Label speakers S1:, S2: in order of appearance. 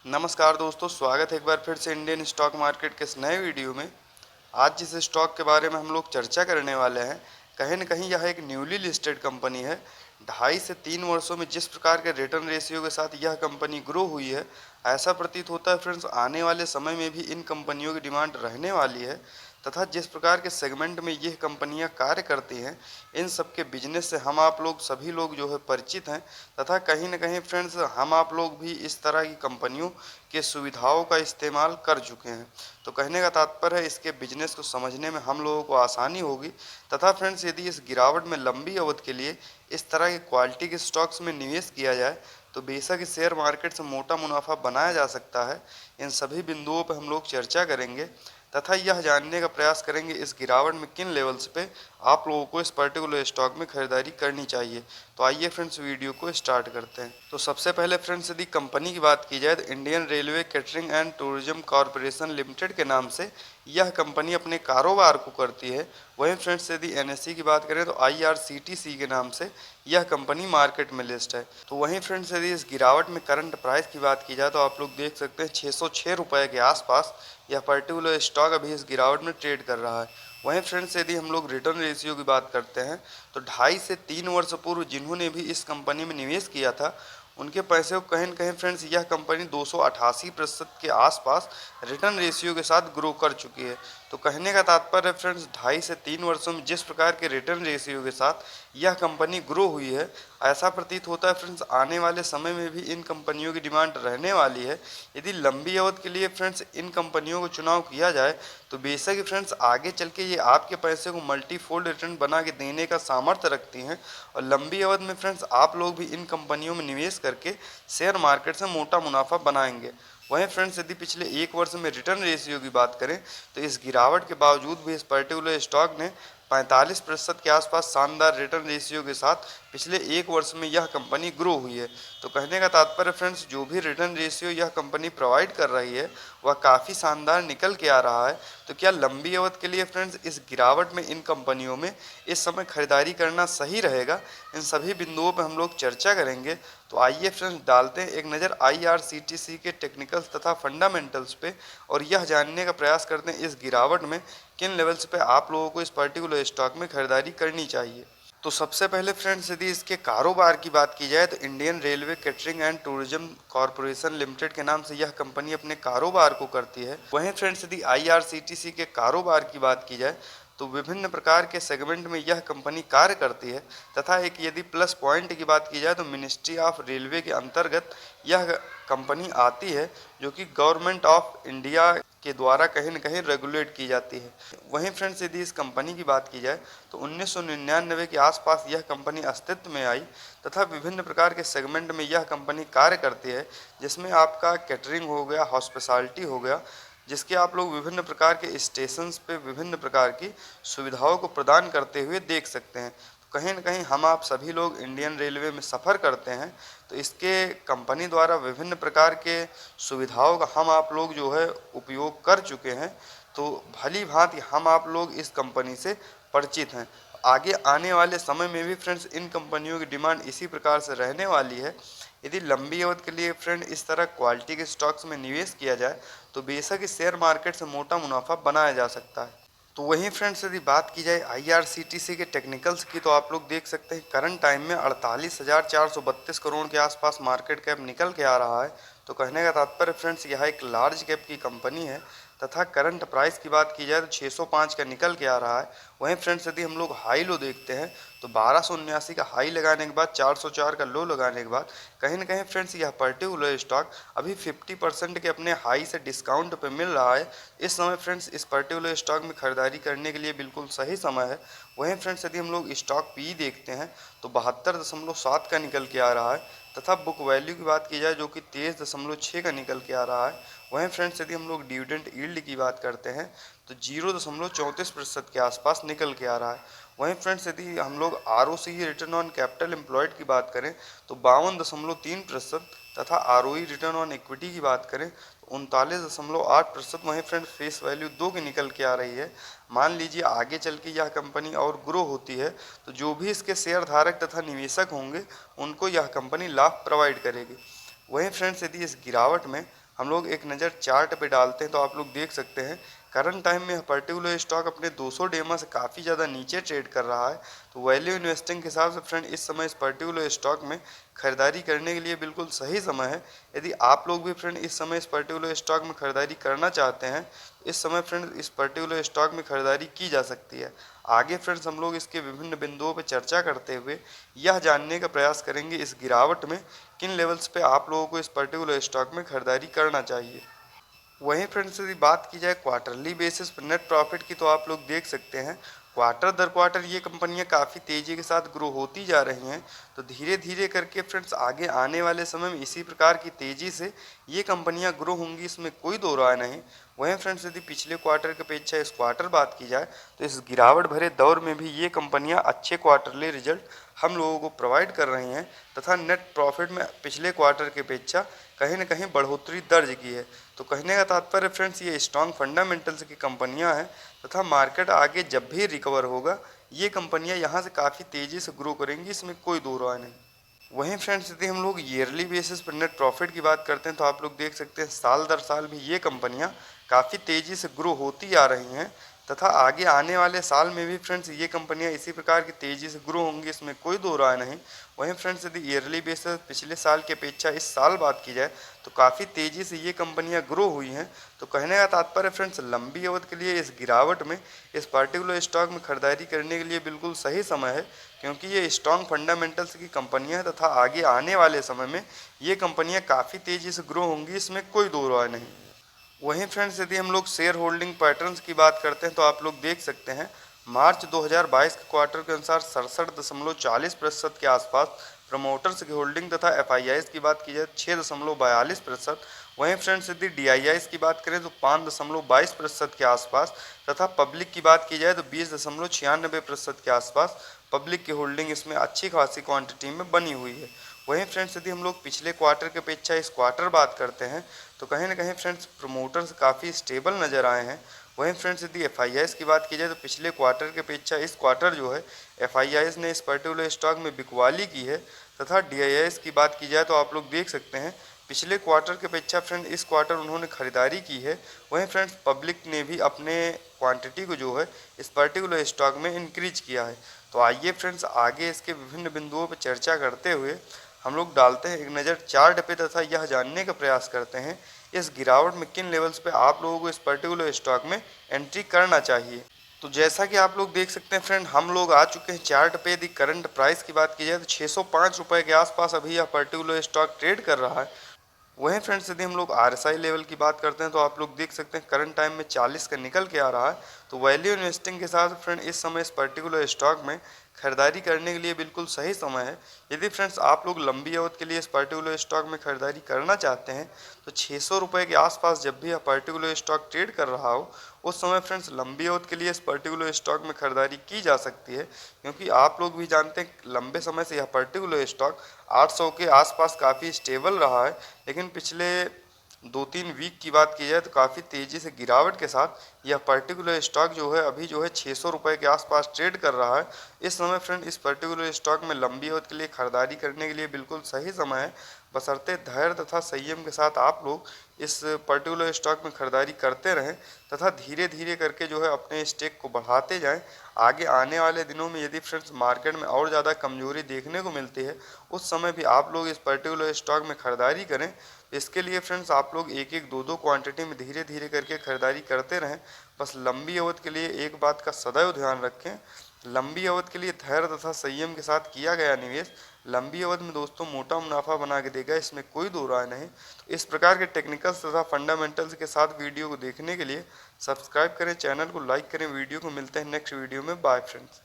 S1: नमस्कार दोस्तों, स्वागत है एक बार फिर से इंडियन स्टॉक मार्केट के इस नए वीडियो में। आज जिस स्टॉक के बारे में हम लोग चर्चा करने वाले हैं, कहीं न कहीं यह एक न्यूली लिस्टेड कंपनी है। 2.5 से 3 वर्षों में जिस प्रकार के रिटर्न रेशियो के साथ यह कंपनी ग्रो हुई है, ऐसा प्रतीत होता है फ्रेंड्स आने वाले समय में भी इन कंपनियों की डिमांड रहने वाली है। तथा जिस प्रकार के सेगमेंट में यह कंपनियां कार्य करती हैं, इन सब के बिजनेस से हम आप लोग सभी लोग जो है परिचित हैं। तथा कहीं न कहीं फ्रेंड्स हम आप लोग भी इस तरह की कंपनियों के सुविधाओं का इस्तेमाल कर चुके हैं। तो कहने का तात्पर्य है इसके बिजनेस को समझने में हम लोगों को आसानी होगी। तथा फ्रेंड्स यदि इस गिरावट में लंबी अवधि के लिए इस तरह की क्वालिटी के स्टॉक्स में निवेश किया जाए तो बेशक इस शेयर मार्केट से मोटा मुनाफा बनाया जा सकता है। इन सभी बिंदुओं पर हम लोग चर्चा करेंगे तथा यह जानने का प्रयास करेंगे इस गिरावट में किन लेवल्स पे आप लोगों को इस पर्टिकुलर स्टॉक में खरीदारी करनी चाहिए। तो आइए फ्रेंड्स वीडियो को स्टार्ट करते हैं। तो सबसे पहले फ्रेंड्स यदि कंपनी की बात की जाए तो Indian railway catering and tourism corporation limited के नाम से यह कंपनी अपने कारोबार को करती है। वहीं फ्रेंड्स यदि एनएसई की बात करें तो आईआरसीटीसी के नाम से यह कंपनी मार्केट में लिस्ट है। तो वहीं फ्रेंड्स यदि इस गिरावट में करंट प्राइस की बात की जाए तो आप लोग देख सकते हैं 606 रुपये के आसपास यह पर्टिकुलर स्टॉक अभी इस गिरावट में ट्रेड कर रहा है। वहीं फ्रेंड्स यदि हम लोग रिटर्न रेशियो की बात करते हैं तो 2.5 से 3 वर्ष पूर्व जिन्होंने भी इस कंपनी में निवेश किया था उनके पैसे को कहीं न कहीं फ्रेंड्स यह कंपनी 288% के आसपास रिटर्न रेशियो के साथ ग्रो कर चुकी है। तो कहने का तात्पर्य है फ्रेंड्स 2.5 से 3 वर्षों में जिस प्रकार के रिटर्न रेशियो के साथ यह कंपनी ग्रो हुई है, ऐसा प्रतीत होता है फ्रेंड्स आने वाले समय में भी इन कंपनियों की डिमांड रहने वाली है। यदि लंबी अवधि के लिए फ्रेंड्स इन कंपनियों को चुनाव किया जाए तो बेशक फ्रेंड्स आगे चल के ये आपके पैसे को मल्टीफोल्ड रिटर्न बना के देने का सामर्थ्य रखती हैं। और लंबी अवधि में फ्रेंड्स आप लोग भी इन कंपनियों में निवेश करके शेयर मार्केट से मोटा मुनाफा बनाएंगे। वहीं फ्रेंड्स यदि पिछले 1 वर्ष में रिटर्न रेशियो की बात करें तो इस गिरावट के बावजूद भी इस पर्टिकुलर स्टॉक ने 45% के आसपास शानदार रिटर्न रेशियो के साथ पिछले 1 वर्ष में यह कंपनी ग्रो हुई है। तो कहने का तात्पर्य फ्रेंड्स जो भी रिटर्न रेशियो यह कंपनी प्रोवाइड कर रही है वह काफ़ी शानदार निकल के आ रहा है। तो क्या लंबी अवधि के लिए फ्रेंड्स इस गिरावट में इन कंपनियों में इस समय खरीदारी करना सही रहेगा, इन सभी बिंदुओं पर हम लोग चर्चा करेंगे। तो आइए फ्रेंड्स डालते हैं एक नज़र आईआरसीटीसी के टेक्निकल्स तथा फंडामेंटल्स पे और यह जानने का प्रयास करते हैं इस गिरावट में किन लेवल्स पे आप लोगों को इस पर्टिकुलर स्टॉक में खरीदारी करनी चाहिए। तो सबसे पहले फ्रेंड्स यदि इसके कारोबार की बात की जाए तो Indian railway catering and tourism corporation limited के नाम से यह कंपनी अपने कारोबार को करती है। वहीं फ्रेंड्स यदि आईआरसीटीसी के कारोबार की बात की जाए तो विभिन्न प्रकार के सेगमेंट में यह कंपनी कार्य करती है। तथा एक यदि प्लस पॉइंट की बात की जाए तो मिनिस्ट्री ऑफ रेलवे के अंतर्गत यह कंपनी आती है जो कि गवर्नमेंट ऑफ इंडिया के द्वारा कहीं न कहीं रेगुलेट की जाती है। वहीं फ्रेंड्स यदि इस कंपनी की बात की जाए तो 1999 के आसपास यह कंपनी अस्तित्व में आई तथा विभिन्न प्रकार के सेगमेंट में यह कंपनी कार्य करती है, जिसमें आपका कैटरिंग हो गया, हॉस्पिटैलिटी हो गया, जिसके आप लोग विभिन्न प्रकार के स्टेशंस पे विभिन्न प्रकार की सुविधाओं को प्रदान करते हुए देख सकते हैं। तो कहीं न कहीं हम आप सभी लोग इंडियन रेलवे में सफ़र करते हैं तो इसके कंपनी द्वारा विभिन्न प्रकार के सुविधाओं का हम आप लोग जो है उपयोग कर चुके हैं। तो भली भांति हम आप लोग इस कंपनी से परिचित हैं। आगे आने वाले समय में भी फ्रेंड्स इन कंपनियों की डिमांड इसी प्रकार से रहने वाली है। यदि लंबी अवधि के लिए फ्रेंड इस तरह क्वालिटी के स्टॉक्स में निवेश किया जाए तो बेशक इस शेयर मार्केट से मोटा मुनाफा बनाया जा सकता है। तो वहीं फ्रेंड्स यदि बात की जाए आईआरसीटीसी के टेक्निकल्स की तो आप लोग देख सकते हैं करंट टाइम में 48,432 करोड़ के आसपास मार्केट कैप निकल के आ रहा है। तो कहने का तात्पर्य फ्रेंड्स यह एक लार्ज कैप की कंपनी है। तथा करंट प्राइस की बात की जाए तो 605 का निकल के आ रहा है। वहीं फ्रेंड्स यदि हम लोग हाई लो देखते हैं तो 1279 का हाई लगाने के बाद 404 का लो लगाने के बाद कहीं ना कहीं फ्रेंड्स यह पर्टिकुलर स्टॉक अभी 50% के अपने हाई से डिस्काउंट पे मिल रहा है। इस समय फ्रेंड्स इस पर्टिकुलर स्टॉक में खरीदारी करने के लिए बिल्कुल सही समय है। वहीं फ्रेंड्स यदि हम लोग स्टॉक पी देखते हैं तो 72.7 का निकल के आ रहा है। तथा बुक वैल्यू की बात की जाए जो कि 23.6 का निकल के आ रहा है। वहीं फ्रेंड्स यदि हम लोग डिविडेंड यील्ड की बात करते हैं तो 0.34% के आसपास निकल के आ रहा है। वहीं फ्रेंड्स यदि हम लोग ROCE return on capital employed की बात करें तो 52.3% तथा ROE रिटर्न ऑन इक्विटी की बात करें तो 39.8%। वहीं फ्रेंड्स फेस वैल्यू 2 की निकल के आ रही है। मान लीजिए आगे चल के यह कंपनी और ग्रो होती है तो जो भी इसके शेयर धारक तथा निवेशक होंगे उनको यह कंपनी लाभ प्रोवाइड करेगी। वहीं फ्रेंड्स यदि इस गिरावट में हम लोग एक नज़र चार्ट पे डालते हैं तो आप लोग देख सकते हैं करंट टाइम में पर्टिकुलर स्टॉक अपने 200 डेमा से काफ़ी ज़्यादा नीचे ट्रेड कर रहा है। तो वैल्यू इन्वेस्टिंग के हिसाब से फ्रेंड इस समय इस पर्टिकुलर स्टॉक में खरीदारी करने के लिए बिल्कुल सही समय है। यदि आप लोग भी फ्रेंड इस समय इस पर्टिकुलर स्टॉक में खरीदारी करना चाहते हैं, इस समय फ्रेंड इस पर्टिकुलर स्टॉक में खरीदारी की जा सकती है। आगे फ्रेंड्स हम लोग इसके विभिन्न बिंदुओं पर चर्चा करते हुए यह जानने का प्रयास करेंगे इस गिरावट में किन लेवल्स पे आप लोगों को इस पर्टिकुलर स्टॉक में खरीदारी करना चाहिए। वहीं फ्रेंड्स यदि बात की जाए क्वार्टरली बेसिस पर नेट प्रॉफिट की, तो आप लोग देख सकते हैं क्वार्टर दर क्वार्टर ये कंपनियां काफ़ी तेज़ी के साथ ग्रो होती जा रही हैं। तो धीरे धीरे करके फ्रेंड्स आगे आने वाले समय में इसी प्रकार की तेज़ी से ये कंपनियां ग्रो होंगी, इसमें कोई दो राय नहीं। वहीं फ्रेंड्स यदि पिछले क्वार्टर की अपेक्षा इस क्वार्टर बात की जाए तो इस गिरावट भरे दौर में भी ये कंपनियां अच्छे क्वार्टरली रिजल्ट हम लोगों को प्रोवाइड कर रही हैं तथा नेट प्रॉफिट में पिछले क्वार्टर की अपेक्षा कहीं न कहीं बढ़ोतरी दर्ज की है। तो कहने का तात्पर्य फ्रेंड्स ये स्ट्रॉन्ग फंडामेंटल्स की कंपनियां हैं तथा मार्केट आगे जब भी रिकवर होगा ये कंपनियां यहां से काफ़ी तेज़ी से ग्रो करेंगी, इसमें कोई दो राय नहीं। वहीं फ्रेंड्स यदि हम लोग ईयरली बेसिस पर नेट प्रॉफिट की बात करते हैं तो आप लोग देख सकते हैं साल दर साल भी ये कंपनियां काफ़ी तेज़ी से ग्रो होती आ रही हैं तथा आगे आने वाले साल में भी फ्रेंड्स ये कंपनियां इसी प्रकार की तेज़ी से ग्रो होंगी, इसमें कोई दो राय नहीं। वहीं फ्रेंड्स यदि ईयरली बेसिस पिछले साल की अपेक्षा इस साल बात की जाए तो काफ़ी तेज़ी से ये कंपनियां ग्रो हुई हैं। तो कहने का तात्पर्य फ्रेंड्स लंबी अवधि के लिए इस गिरावट में इस पर्टिकुलर स्टॉक में खरीदारी करने के लिए बिल्कुल सही समय है, क्योंकि ये स्ट्रॉन्ग फंडामेंटल्स की कंपनियां हैं तथा आगे आने वाले समय में ये कंपनियां काफ़ी तेज़ी से ग्रो होंगी, इसमें कोई दो राय नहीं। वहीं फ्रेंड्स यदि हम लोग शेयर होल्डिंग पैटर्न्स की बात करते हैं तो आप लोग देख सकते हैं मार्च 2022 के क्वार्टर के अनुसार 67.40% के आसपास प्रमोटर्स की होल्डिंग तथा एफआईआईस की बात की जाए 6.42%। वहीं फ्रेंड्स यदि डीआईआईस की बात करें तो 5.22% के आसपास तथा पब्लिक की बात की जाए तो 20.96% के आसपास पब्लिक की होल्डिंग इसमें अच्छी खासी क्वांटिटी में बनी हुई है। वहीं फ्रेंड्स यदि हम लोग पिछले क्वार्टर की अपेक्षा इस क्वार्टर बात करते हैं तो कहीं ना कहीं फ्रेंड्स प्रमोटर्स काफ़ी स्टेबल नज़र आए हैं। वहीं फ्रेंड्स यदि एफआईआईस की बात की जाए तो पिछले क्वार्टर की अपेक्षा इस क्वार्टर जो है एफआईआईस ने इस पर्टिकुलर स्टॉक में बिकवाली की है तथा डीआईआईस की बात की जाए तो आप लोग देख सकते हैं पिछले क्वार्टर की अपेक्षा फ्रेंड इस क्वार्टर उन्होंने खरीदारी की है। वहीं फ्रेंड्स पब्लिक ने भी अपने क्वांटिटी को जो है इस पर्टिकुलर स्टॉक में इंक्रीज किया है। तो आइए फ्रेंड्स आगे इसके विभिन्न बिंदुओं पर चर्चा करते हुए हम लोग डालते हैं एक नज़र चार्ट पे तथा यह जानने का प्रयास करते हैं इस गिरावट में किन लेवल्स पे आप लोगों को इस पर्टिकुलर स्टॉक में एंट्री करना चाहिए। तो जैसा कि आप लोग देख सकते हैं फ्रेंड हम लोग आ चुके हैं चार्ट पे। यदि करंट प्राइस की बात की जाए तो 605 रुपये के आसपास अभी यह पर्टिकुलर स्टॉक ट्रेड कर रहा है। वहीं फ्रेंड्स यदि हम लोग आरएसआई लेवल की बात करते हैं तो आप लोग देख सकते हैं करंट टाइम में 40 का निकल के आ रहा है। तो वैल्यू इन्वेस्टिंग के साथ फ्रेंड इस समय इस पर्टिकुलर स्टॉक में खरीदारी करने के लिए बिल्कुल सही समय है। यदि फ्रेंड्स आप लोग लंबी अवधि के लिए इस पर्टिकुलर स्टॉक में खरीदारी करना चाहते हैं तो 600 रुपये के आसपास जब भी यह पर्टिकुलर स्टॉक ट्रेड कर रहा हो उस समय फ्रेंड्स लंबी अवधि के लिए इस पर्टिकुलर स्टॉक में खरीदारी की जा सकती है, क्योंकि आप लोग भी जानते हैं लंबे समय से यह पर्टिकुलर स्टॉक 800 के आसपास काफ़ी स्टेबल रहा है। लेकिन पिछले 2-3 वीक की बात की जाए तो काफ़ी तेज़ी से गिरावट के साथ यह पर्टिकुलर स्टॉक जो है अभी जो है 600 रुपये के आसपास ट्रेड कर रहा है। इस समय फ्रेंड इस पर्टिकुलर स्टॉक में लंबी अवधि के लिए खरीदारी करने के लिए बिल्कुल सही समय है, बशर्ते धैर्य तथा संयम के साथ आप लोग इस पर्टिकुलर स्टॉक में खरीदारी करते रहें तथा धीरे धीरे करके जो है अपने स्टेक को बढ़ाते जाएं। आगे आने वाले दिनों में यदि फ्रेंड्स मार्केट में और ज़्यादा कमजोरी देखने को मिलती है उस समय भी आप लोग इस पर्टिकुलर स्टॉक में खरीदारी करें। इसके लिए फ्रेंड्स आप लोग एक एक दो क्वांटिटी में धीरे धीरे करके खरीदारी करते रहें। बस लंबी अवधि के लिए एक बात का सदैव ध्यान रखें, लंबी अवधि के लिए धैर्य तथा संयम के साथ किया गया निवेश लंबी अवधि में दोस्तों मोटा मुनाफा बना के देगा, इसमें कोई दो राय नहीं। तो इस प्रकार के टेक्निकल्स तथा फंडामेंटल्स के साथ वीडियो को देखने के लिए सब्सक्राइब करें, चैनल को लाइक करें। वीडियो को मिलते हैं नेक्स्ट वीडियो में। Bye friends.